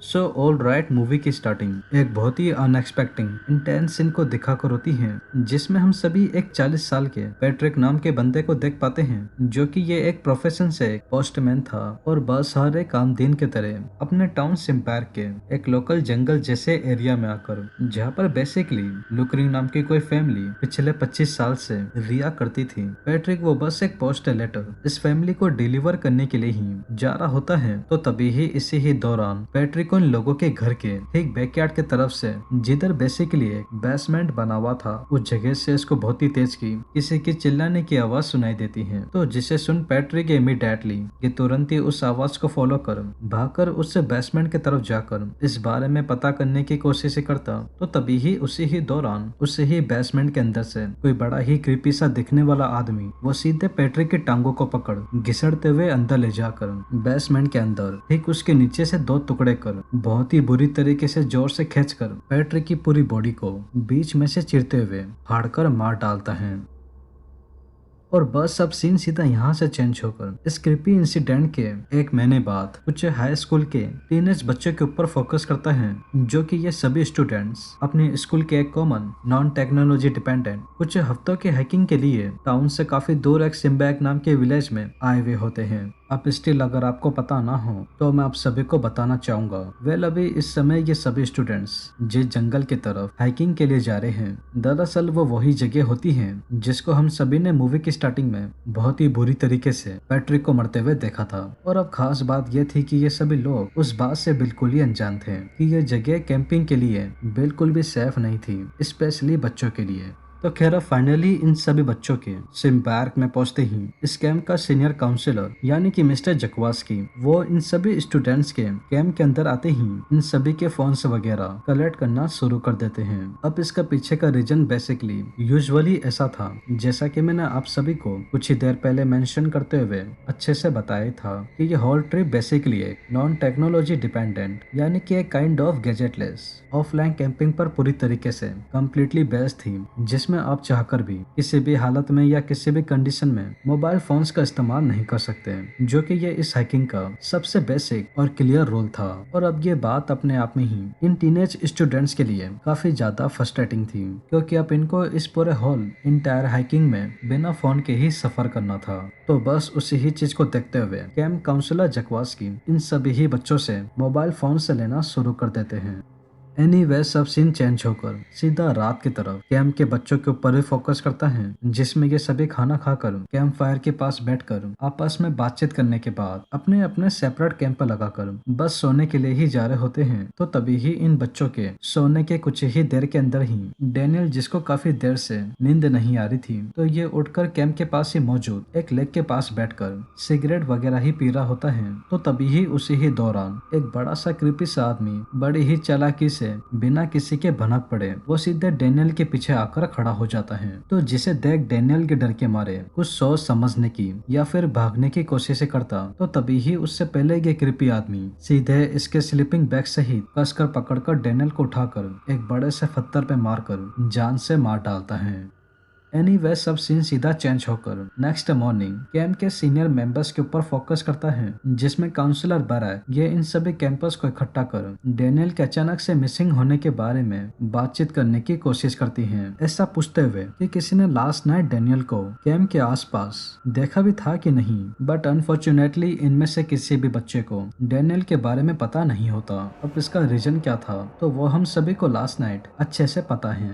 So all right movie की starting एक बहुत ही अनएक्सपेक्टिंग इंटेंस सीन को दिखाकर होती है, जिसमें हम सभी एक 40 साल के पैट्रिक नाम के बंदे को देख पाते हैं, जो कि ये एक प्रोफेशन से एक पोस्टमैन था और बस हर एक आम दिन के तरह अपने टाउन सिम्पैर के एक लोकल जंगल जैसे एरिया में आकर, जहाँ पर बेसिकली लुकरिंग नाम की कोई फैमिली पिछले 25 साल से रिया करती थी। पैट्रिक वो बस एक पोस्टल लेटर इस फैमिली को डिलीवर करने के लिए ही जा रहा होता है, तो तभी ही इसी ही दौरान पैट्रिक उन लोगों के घर के ठीक बैकयार्ड की तरफ से, जिधर बेसिकली एक बेसमेंट बना हुआ था, उस जगह से इसको बहुत ही तेज की किसी की चिल्लाने की आवाज सुनाई देती है। तो जिसे सुन पैट्रिक इमीडिएटली ये तुरंत ही उस आवाज को फॉलो कर भागकर उस बेसमेंट की तरफ जाकर इस बारे में पता करने की कोशिश करता, तो तभी ही उसी ही दौरान उसी ही बेसमेंट के अंदर से कोई बड़ा ही क्रीपी सा दिखने वाला आदमी वो सीधे पैट्रिक की टांगों को पकड़ घिसड़ते हुए अंदर ले जाकर बेसमेंट के अंदर ठीक उसके नीचे से दो टुकड़े कर बहुत ही बुरी तरीके से जोर से खींचकर पैट्रिक की पूरी बॉडी को बीच में से चीरते हुए फाड़कर मार डालता है। और बस अब सीन सीधा यहाँ से चेंज होकर इस क्रिपी इंसिडेंट के एक महीने बाद कुछ हाई स्कूल के टीनेज बच्चों के ऊपर फोकस करता है, जो कि ये सभी स्टूडेंट्स अपने स्कूल के एक कॉमन नॉन टेक्नोलॉजी डिपेंडेंट कुछ हफ्तों के हाइकिंग के लिए टाउन से काफी दूर एक सिम्बैक नाम के विलेज में आए हुए होते हैं। अब स्टिल अगर आपको पता ना हो तो मैं आप सभी को बताना चाहूंगा। वेल अभी इस समय ये सभी स्टूडेंट्स जिस जंगल की तरफ हाइकिंग के लिए जा रहे हैं, दरअसल वो वही जगह होती है जिसको हम सभी ने मूवी की स्टार्टिंग में बहुत ही बुरी तरीके से पैट्रिक को मरते हुए देखा था। और अब खास बात ये थी कि ये सभी लोग उस बात से बिल्कुल ही अनजान थे कि ये जगह कैंपिंग के लिए बिल्कुल भी सेफ नहीं थी, स्पेशली बच्चों के लिए। तो खैर फाइनली इन सभी बच्चों के सिम्बैर्क में पहुंचते ही इस कैंप का सीनियर काउंसलर यानी कि मिस्टर जकवास्की वो इन सभी स्टूडेंट्स के कैंप के अंदर आते ही इन सभी के फोन्स वगैरह कलेक्ट करना शुरू कर देते हैं। अब इसका पीछे का रीजन बेसिकली यूजुअली ऐसा था, जैसा कि मैंने आप सभी को कुछ ही देर पहले मेंशन करते हुए अच्छे से बताया था कि ये होल ट्रिप बेसिकली एक नॉन टेक्नोलॉजी डिपेंडेंट यानी कि एक काइंड ऑफ गैजेटलेस ऑफलाइन कैंपिंग पर पूरी तरीके से कम्प्लीटली बेस्ड थी, जिसमें आप चाहकर भी किसी भी हालत में या किसी भी कंडीशन में मोबाइल फोन्स का इस्तेमाल नहीं कर सकते, जो कि ये इस हाइकिंग का सबसे बेसिक और क्लियर रूल था। और अब ये बात अपने आप में ही इन टीनेज स्टूडेंट्स के लिए काफी ज्यादा फ्रस्ट्रेटिंग थी, क्योंकि अब इनको इस पूरे होल इंटायर हाइकिंग में बिना फोन के ही सफर करना था। तो बस उसी ही चीज को देखते हुए कैंप काउंसलर जकवास्की इन सभी ही बच्चों से मोबाइल फोन से लेना शुरू कर देते हैं। एनीवे सब सीन चेंज होकर सीधा रात की तरफ कैंप के बच्चों के ऊपर ही फोकस करता है, जिसमें ये सभी खाना खाकर कैंप फायर के पास बैठकर आपस में बातचीत करने के बाद अपने अपने सेपरेट कैंप पर लगाकर बस सोने के लिए ही जा रहे होते हैं। तो तभी ही इन बच्चों के सोने के कुछ ही देर के अंदर ही डेनियल, जिसको काफी देर से नींद नहीं आ रही थी, तो ये उठकर कैंप के पास ही मौजूद एक लेक के पास बैठकर सिगरेट वगैरह ही पी रहा होता है। तो तभी ही उसी ही दौरान एक बड़ा सा क्रीपी सा आदमी बड़ी ही चालाकी से बिना किसी के भनक पड़े वो सीधे डेनियल के पीछे आकर खड़ा हो जाता है। तो जिसे देख डेनियल के डर के मारे कुछ सोच समझने की या फिर भागने की कोशिश करता, तो तभी ही उससे पहले ये कृपी आदमी सीधे इसके स्लीपिंग बैग सहित कसकर पकड़कर डेनियल को उठाकर एक बड़े से पत्थर पे मारकर जान से मार डालता है। एनीवे सब सीन सीधा चेंज होकर नेक्स्ट मॉर्निंग कैंप के सीनियर मेंबर्स के ऊपर फोकस करता है, जिसमें काउंसलर बरैक ये इन सभी कैंपर्स को इकट्ठा कर डेनियल के अचानक से मिसिंग होने के बारे में बातचीत करने की कोशिश करती हैं, ऐसा पूछते हुए कि किसी ने लास्ट नाइट डेनियल को कैंप के आसपास देखा भी था कि नहीं। बट अनफॉर्चुनेटली इनमें से किसी भी बच्चे को डेनियल के बारे में पता नहीं होता। अब इसका रीजन क्या था तो वो हम सभी को लास्ट नाइट अच्छे से पता है।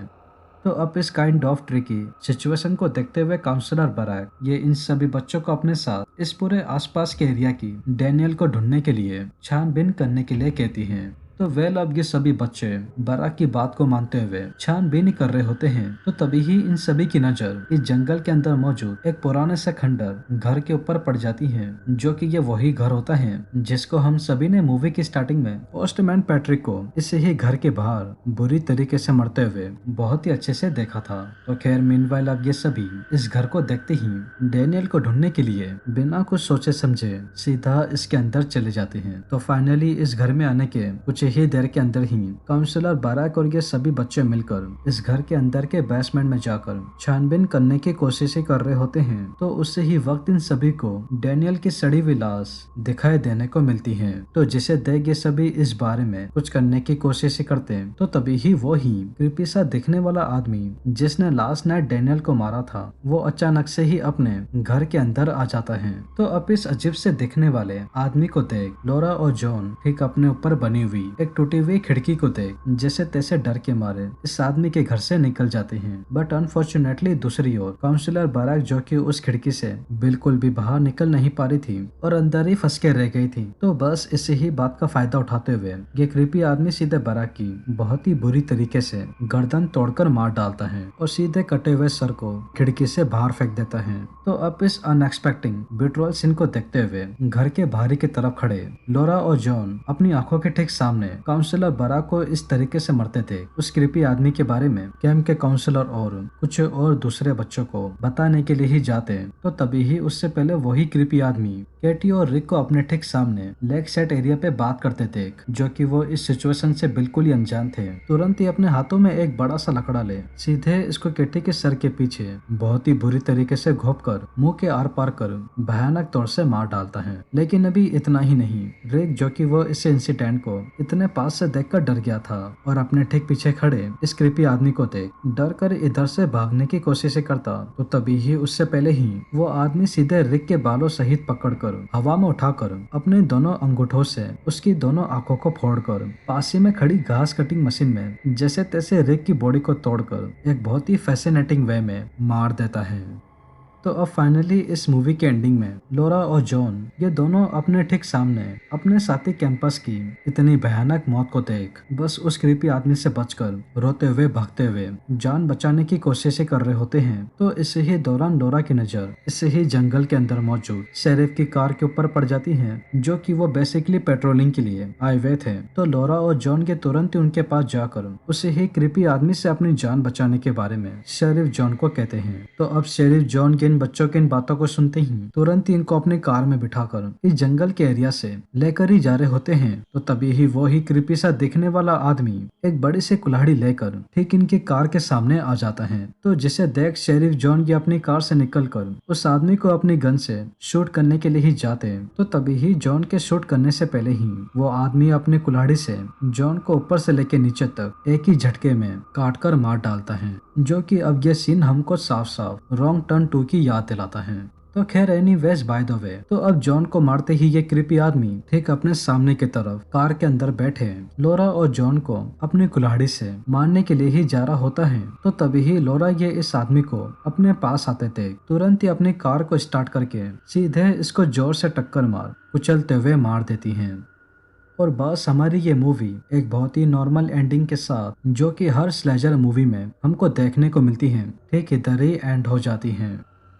तो अब इस काइंड ऑफ ट्रिकी सिचुएशन को देखते हुए काउंसलर बरैक ये इन सभी बच्चों को अपने साथ इस पूरे आसपास के एरिया की डेनियल को ढूंढने के लिए छानबीन करने के लिए कहती हैं। तो वेल अब ये सभी बच्चे बराक की बात को मानते हुए छानबीन कर रहे होते हैं। तो तभी ही इन सभी की नजर इस जंगल के अंदर मौजूद एक पुराने से खंडर घर के ऊपर पड़ जाती है, जो कि ये वही घर होता है जिसको हम सभी ने मूवी की स्टार्टिंग में पोस्टमैन पैट्रिक को इसे ही घर के बाहर बुरी तरीके से मरते हुए बहुत ही अच्छे से देखा था। तो खैर मीनवाइल अब ये सभी इस घर को देखते ही डेनियल को ढूंढने के लिए बिना कुछ सोचे समझे सीधा इसके अंदर चले जाते हैं। तो फाइनली इस घर में आने के कुछ ही देर के अंदर ही काउंसलर बाराक और ये सभी बच्चे मिलकर इस घर के अंदर के बेसमेंट में जाकर छानबीन करने की कोशिश कर रहे होते हैं। तो उससे ही वक्त इन सभी को डैनियल की सड़ी हुई लाश दिखाई देने को मिलती है। तो जिसे देख ये सभी इस बारे में कुछ करने की कोशिश करते हैं। तो तभी ही वो ही क्रीपी सा दिखने वाला आदमी जिसने लास्ट नाइट डैनियल को मारा था, वो अचानक से ही अपने घर के अंदर आ जाता है। तो अब इस अजीब से दिखने वाले आदमी को देख लॉरा और जॉन ठीक अपने ऊपर बनी हुई एक टूटी हुई खिड़की को देख जैसे तैसे डर के मारे इस आदमी के घर से निकल जाते हैं। बट अनफॉर्चुनेटली दूसरी ओर काउंसलर बाराक जो कि उस खिड़की से बिल्कुल भी बाहर निकल नहीं पा रही थी और अंदर ही फंस के रह गई थी। तो बस इसी ही बात का फायदा उठाते हुए ये क्रीपी आदमी सीधे बाराक की बहुत ही बुरी तरीके से गर्दन तोड़कर मार डालता है और सीधे कटे हुए सर को खिड़की से बाहर फेंक देता है। तो अब इस अनएक्सपेक्टिंग ब्रूटल सीन को देखते हुए घर के बाहरी की तरफ खड़े लॉरा और जॉन अपनी आंखों के ठीक सामने काउंसलर बाराक को इस तरीके से मरते थे उस क्रीपी आदमी के बारे में कैंप के काउंसलर और कुछ और दूसरे बच्चों को बताने के लिए ही जाते। तो तभी ही उससे पहले वही क्रीपी आदमी केटी और रिक को अपने ठीक सामने लेग सेट एरिया पे बात करते थे, जो कि वो इस सिचुएशन से बिल्कुल ही अनजान थे। तुरंत ही अपने हाथों में एक बड़ा सा लकड़ा ले सीधे इसको केटी के सर के पीछे बहुत ही बुरी तरीके से घोप कर मुंह के आर पार कर भयानक तौर से मार डालता है। लेकिन अभी इतना ही नहीं, रिक जो कि वो इस इंसिडेंट को इतने पास से देखकर डर गया था और अपने ठीक पीछे खड़े इस क्रीपी आदमी को देख डर कर इधर से भागने की कोशिश करता। तो तभी ही उससे पहले ही वो आदमी सीधे रिक के बालों सहित पकड़कर हवा में उठाकर अपने दोनों अंगूठों से उसकी दोनों आंखों को फोड़कर पास ही में खड़ी घास कटिंग मशीन में जैसे तैसे रिक की बॉडी को तोड़कर एक बहुत ही फैसिनेटिंग वे में मार देता है। तो अब फाइनली इस मूवी के एंडिंग में लॉरा और जॉन ये दोनों अपने ठीक सामने अपने साथी कैंपस की इतनी भयानक मौत को देख बस उस क्रीपी आदमी से बचकर रोते हुए भागते हुए जान बचाने की कोशिश कर रहे होते हैं। तो इसी ही दौरान लॉरा की नजर इसी ही जंगल के अंदर मौजूद शेरिफ की कार के ऊपर पड़ जाती है, जो कि वो बेसिकली पेट्रोलिंग के लिए आए हुए थे। तो लॉरा और जॉन के तुरंत ही उनके पास जाकर उसी ही क्रीपी आदमी से अपनी जान बचाने के बारे में शेरिफ जॉन को कहते हैं। तो अब शेरिफ जॉन के बच्चों की इन बातों को सुनते ही तुरंत ही इनको अपनी कार में बिठाकर इस जंगल के एरिया से लेकर ही जा रहे होते हैं। तो तभी ही वो ही क्रीपी सा दिखने वाला आदमी एक बड़ी सी कुल्हाड़ी लेकर ठीक इनकी कार के सामने आ जाता है। तो जिसे देख शेरिफ जॉन की अपनी कार से निकलकर उस आदमी को अपनी गन से शूट करने के लिए ही जाते हैं। तो तभी ही जॉन के शूट करने से पहले ही वो आदमी अपनी कुल्हाड़ी से जॉन को ऊपर से लेकर नीचे तक एक ही झटके में काट कर मार डालता है, जो कि अब ये सीन हमको साफ साफ रॉन्ग टर्न 2 की याद दिलाता है। तो खैर एनीवेज बाय द वे, तो अब जॉन को मारते ही ये क्रीपी आदमी ठीक अपने सामने की तरफ कार के अंदर बैठे लॉरा और जॉन को अपनी कुल्हाड़ी से मारने के लिए ही जा रहा होता है। तो तभी ही लॉरा ये इस आदमी को अपने पास आते थे तुरंत ही अपनी कार को स्टार्ट करके सीधे इसको जोर से टक्कर मार कुचलते हुए मार देती है। और बस हमारी ये मूवी एक बहुत ही नॉर्मल एंडिंग के साथ, जो कि हर स्लेजर मूवी में हमको देखने को मिलती है, ठीक इधर ही एंड हो जाती है।